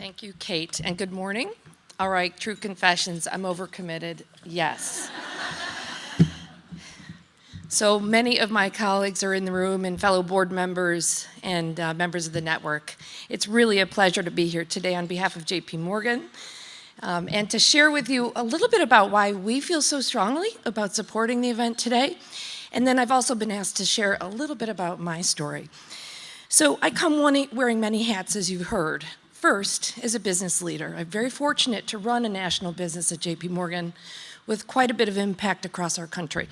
Thank you, Kate, and good morning. All right, true confessions, I'm overcommitted, yes. So many of my colleagues are in the room and fellow board members and members of the network. It's really a pleasure to be here today on behalf of JP Morgan and to share with you a little bit about why we feel so strongly about supporting the event today. And then I've also been asked to share a little bit about my story. So I come wearing many hats, as you've heard. First, as a business leader, I'm very fortunate to run a national business at JP Morgan with quite a bit of impact across our country.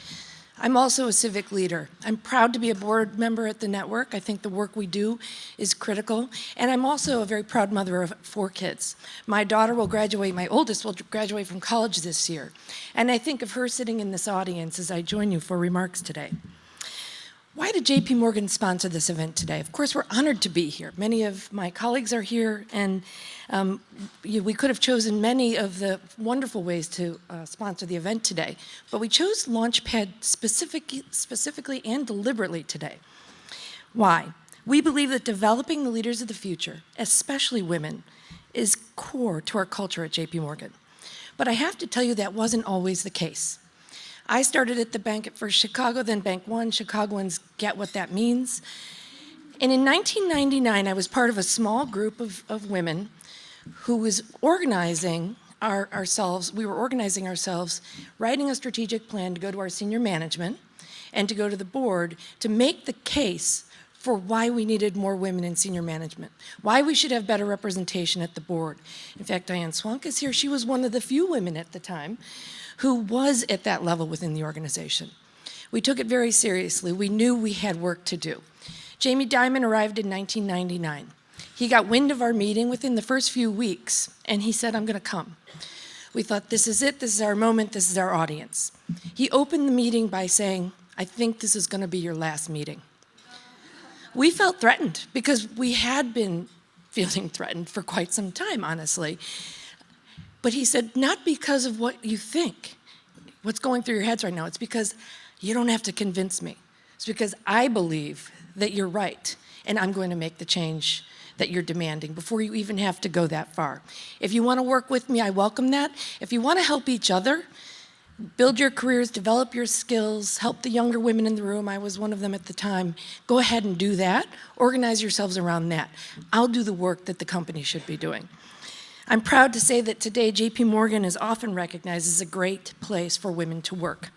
I'm also a civic leader. I'm proud to be a board member at the network. I think the work we do is critical. And I'm also a very proud mother of 4 kids. My daughter will graduate, my oldest will graduate from college this year. And I think of her sitting in this audience as I join you for remarks today. Why did JP Morgan sponsor this event today? Of course, we're honored to be here. Many of my colleagues are here, and we could have chosen many of the wonderful ways to sponsor the event today, but we chose Launchpad specifically and deliberately today. Why? We believe that developing the leaders of the future, especially women, is core to our culture at JP Morgan. But I have to tell you that wasn't always the case. I started at the bank at First Chicago, then Bank One. Chicagoans get what that means. And in 1999, I was part of a small group of women who was organizing ourselves. We were organizing ourselves, writing a strategic plan to go to our senior management and to go to the board to make the case for why we needed more women in senior management, why we should have better representation at the board. In fact, Diane Swank is here. She was one of the few women at the time who was at that level within the organization. We took it very seriously. We knew we had work to do. Jamie Dimon arrived in 1999. He got wind of our meeting within the first few weeks, and he said, I'm gonna come. We thought, this is it, this is our moment, this is our audience. He opened the meeting by saying, I think this is gonna be your last meeting. We felt threatened because we had been feeling threatened for quite some time, honestly. But he said, not because of what you think, what's going through your heads right now. It's because you don't have to convince me. It's because I believe that you're right, and I'm going to make the change that you're demanding before you even have to go that far. If you want to work with me, I welcome that. If you want to help each other, build your careers, develop your skills, help the younger women in the room, I was one of them at the time, go ahead and do that. Organize yourselves around that. I'll do the work that the company should be doing. I'm proud to say that today JP Morgan is often recognized as a great place for women to work.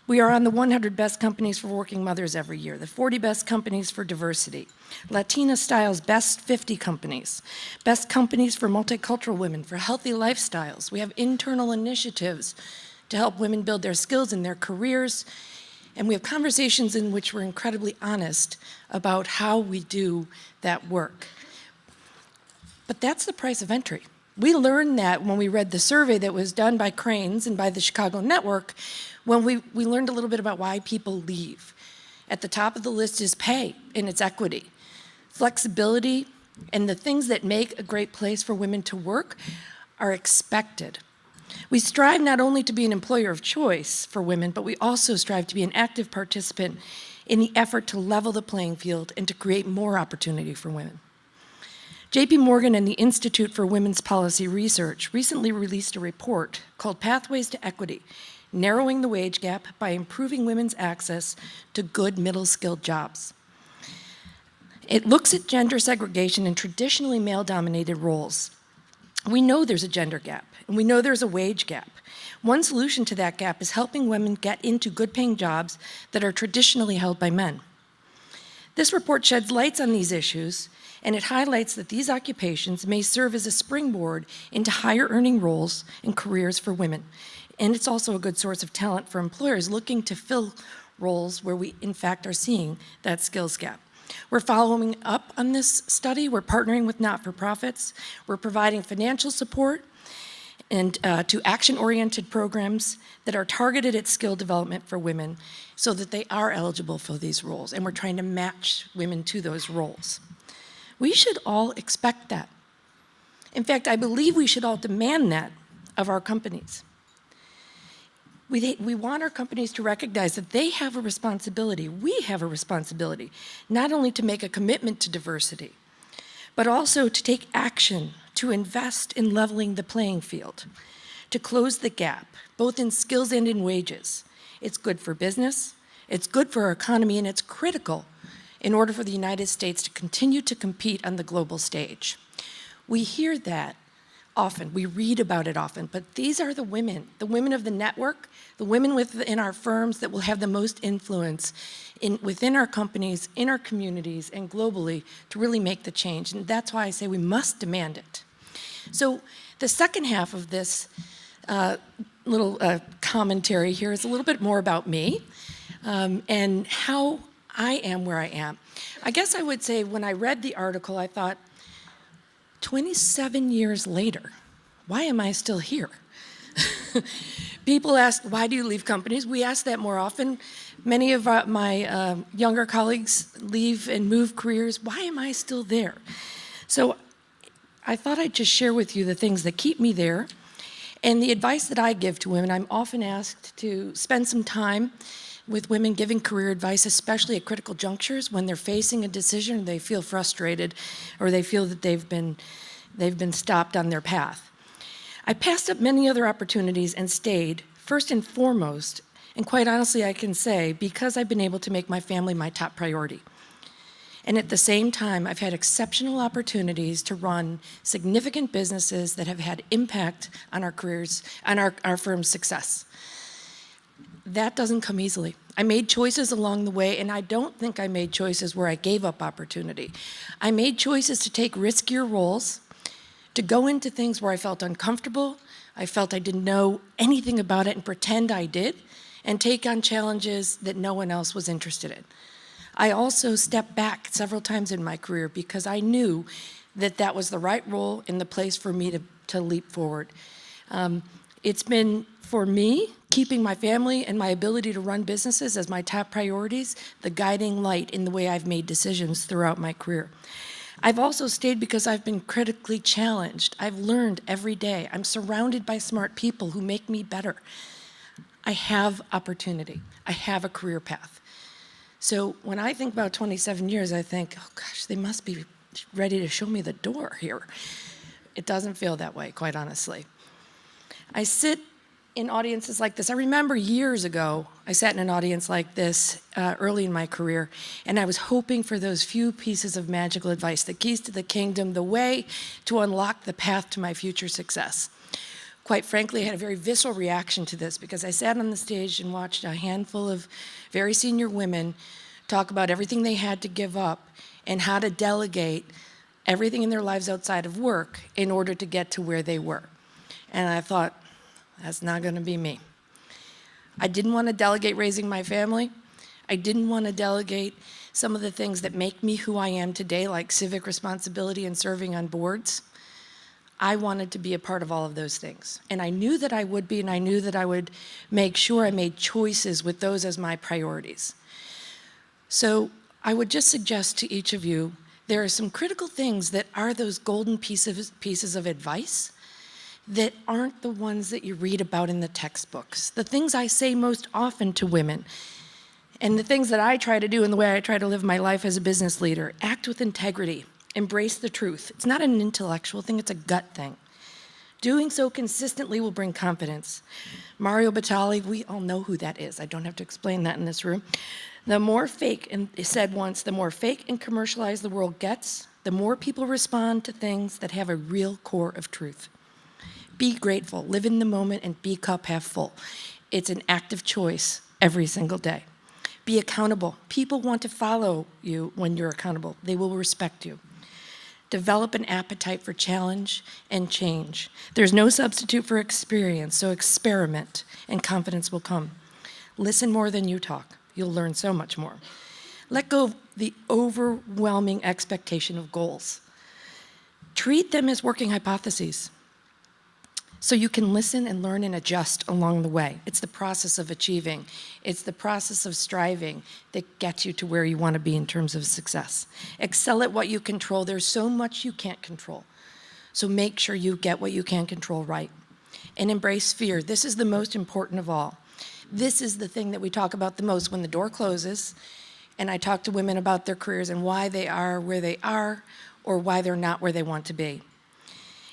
We are on the 100 best companies for working mothers every year, the 40 best companies for diversity, Latina Style's best 50 companies, best companies for multicultural women, for healthy lifestyles. We have internal initiatives to help women build their skills and their careers, and we have conversations in which we're incredibly honest about how we do that work. But that's the price of entry. We learned that when we read the survey that was done by Cranes and by the Chicago Network, when we learned a little bit about why people leave. At the top of the list is pay and its equity, flexibility, and the things that make a great place for women to work are expected. We strive not only to be an employer of choice for women, but we also strive to be an active participant in the effort to level the playing field and to create more opportunity for women. JP Morgan and the Institute for Women's Policy Research recently released a report called Pathways to Equity, Narrowing the Wage Gap by Improving Women's Access to Good Middle-Skilled Jobs. It looks at gender segregation in traditionally male-dominated roles. We know there's a gender gap, and we know there's a wage gap. One solution to that gap is helping women get into good-paying jobs that are traditionally held by men. This report sheds lights on these issues, and it highlights that these occupations may serve as a springboard into higher earning roles and careers for women. And it's also a good source of talent for employers looking to fill roles where we, in fact, are seeing that skills gap. We're following up on this study. We're partnering with not-for-profits. We're providing financial support and to action-oriented programs that are targeted at skill development for women so that they are eligible for these roles. And we're trying to match women to those roles. We should all expect that. In fact, I believe we should all demand that of our companies. We want our companies to recognize that they have a responsibility, we have a responsibility, not only to make a commitment to diversity, but also to take action, to invest in leveling the playing field, to close the gap, both in skills and in wages. It's good for business, it's good for our economy, and it's critical in order for the United States to continue to compete on the global stage. We hear that often, we read about it often, but these are the women of the network, the women within our firms that will have the most influence within our companies, in our communities, and globally to really make the change. And that's why I say we must demand it. So the second half of this little commentary here is a little bit more about me and how I am where I am. I guess I would say when I read the article, I thought, 27 years later, why am I still here? People ask, why do you leave companies? We ask that more often. Many of my younger colleagues leave and move careers. Why am I still there? So I thought I'd just share with you the things that keep me there and the advice that I give to women. I'm often asked to spend some time with women giving career advice, especially at critical junctures when they're facing a decision, they feel frustrated, or they feel that they've been stopped on their path. I passed up many other opportunities and stayed, first and foremost, and quite honestly I can say, because I've been able to make my family my top priority. And at the same time, I've had exceptional opportunities to run significant businesses that have had impact on our careers, on our firm's success. That doesn't come easily. I made choices along the way, and I don't think I made choices where I gave up opportunity. I made choices to take riskier roles, to go into things where I felt uncomfortable, I felt I didn't know anything about it and pretend I did, and take on challenges that no one else was interested in. I also stepped back several times in my career because I knew that that was the right role and the place for me to leap forward. It's been, for me, keeping my family and my ability to run businesses as my top priorities, the guiding light in the way I've made decisions throughout my career. I've also stayed because I've been critically challenged. I've learned every day. I'm surrounded by smart people who make me better. I have opportunity. I have a career path. So when I think about 27 years, I think, oh gosh, they must be ready to show me the door here. It doesn't feel that way, quite honestly. I sit in audiences like this. I remember years ago, I sat in an audience like this early in my career, and I was hoping for those few pieces of magical advice, the keys to the kingdom, the way to unlock the path to my future success. Quite frankly, I had a very visceral reaction to this because I sat on the stage and watched a handful of very senior women talk about everything they had to give up and how to delegate everything in their lives outside of work in order to get to where they were. And I thought, that's not going to be me. I didn't want to delegate raising my family. I didn't want to delegate some of the things that make me who I am today, like civic responsibility and serving on boards. I wanted to be a part of all of those things. And I knew that I would be, and I knew that I would make sure I made choices with those as my priorities. So I would just suggest to each of you, there are some critical things that are those golden pieces of advice that aren't the ones that you read about in the textbooks. The things I say most often to women, and the things that I try to do in the way I try to live my life as a business leader: act with integrity, embrace the truth. It's not an intellectual thing, it's a gut thing. Doing so consistently will bring confidence. Mario Batali, we all know who that is. I don't have to explain that in this room. The more fake, and he said once, the more fake and commercialized the world gets, the more people respond to things that have a real core of truth. Be grateful, live in the moment, and be cup half full. It's an active choice every single day. Be accountable. People want to follow you when you're accountable. They will respect you. Develop an appetite for challenge and change. There's no substitute for experience, so experiment and confidence will come. Listen more than you talk. You'll learn so much more. Let go of the overwhelming expectation of goals. Treat them as working hypotheses, so you can listen and learn and adjust along the way. It's the process of achieving. It's the process of striving that gets you to where you want to be in terms of success. Excel at what you control. There's so much you can't control. So make sure you get what you can control right. And embrace fear. This is the most important of all. This is the thing that we talk about the most when the door closes, and I talk to women about their careers and why they are where they are, or why they're not where they want to be.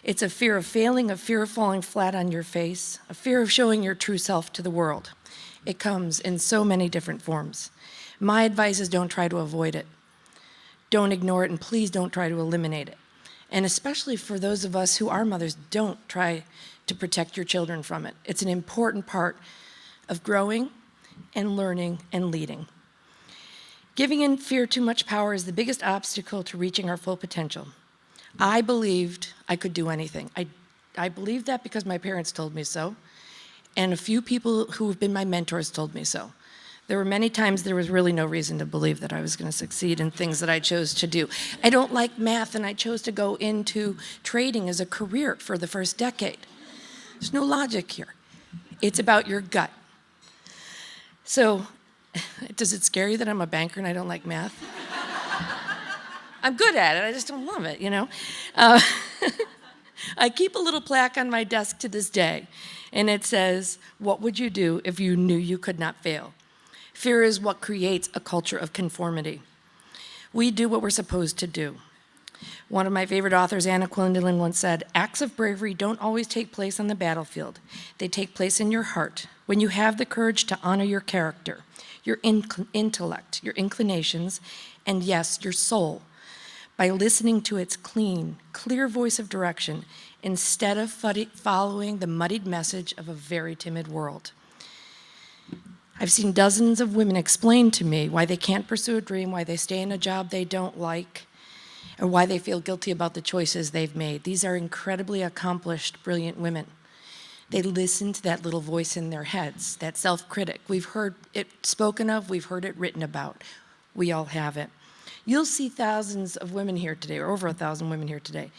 It's a fear of failing, a fear of falling flat on your face, a fear of showing your true self to the world. It comes in so many different forms. My advice is don't try to avoid it. Don't ignore it, and please don't try to eliminate it. And especially for those of us who are mothers, don't try to protect your children from it. It's an important part of growing and learning and leading. Giving in fear too much power is the biggest obstacle to reaching our full potential. I believed I could do anything. I believed that because my parents told me so, and a few people who have been my mentors told me so. There were many times there was really no reason to believe that I was going to succeed in things that I chose to do. I don't like math, and I chose to go into trading as a career for the first decade. There's no logic here. It's about your gut. So, does it scare you that I'm a banker and I don't like math? I'm good at it, I just don't love it, you know? I keep a little plaque on my desk to this day, and it says, "What would you do if you knew you could not fail?" Fear is what creates a culture of conformity. We do what we're supposed to do. One of my favorite authors, Anna Quindlen, once said, "Acts of bravery don't always take place on the battlefield. They take place in your heart, when you have the courage to honor your character, your intellect, your inclinations, and yes, your soul, by listening to its clean, clear voice of direction instead of following the muddied message of a very timid world." I've seen dozens of women explain to me why they can't pursue a dream, why they stay in a job they don't like, or why they feel guilty about the choices they've made. These are incredibly accomplished, brilliant women. They listen to that little voice in their heads, that self-critic. We've heard it spoken of, we've heard it written about. We all have it. You'll see thousands of women here today, or over 1,000 women here today.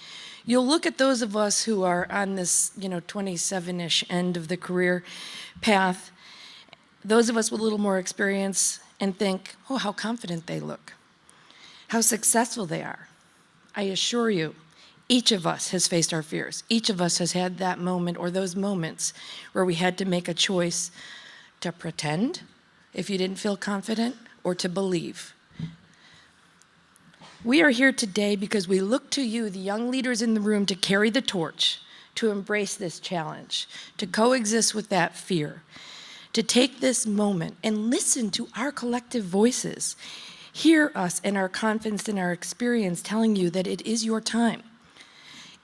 You'll look at those of us who are on this, 27-ish end of the career path, those of us with a little more experience, and think, oh, how confident they look, how successful they are. I assure you, each of us has faced our fears. Each of us has had that moment or those moments where we had to make a choice to pretend if you didn't feel confident or to believe. We are here today because we look to you, the young leaders in the room, to carry the torch, to embrace this challenge, to coexist with that fear, to take this moment and listen to our collective voices. Hear us and our confidence and our experience telling you that it is your time.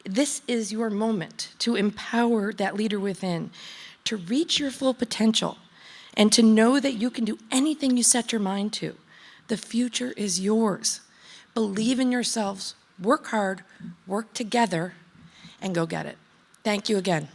This is your moment to empower that leader within, to reach your full potential, and to know that you can do anything you set your mind to. The future is yours. Believe in yourselves, work hard, work together, and go get it. Thank you again.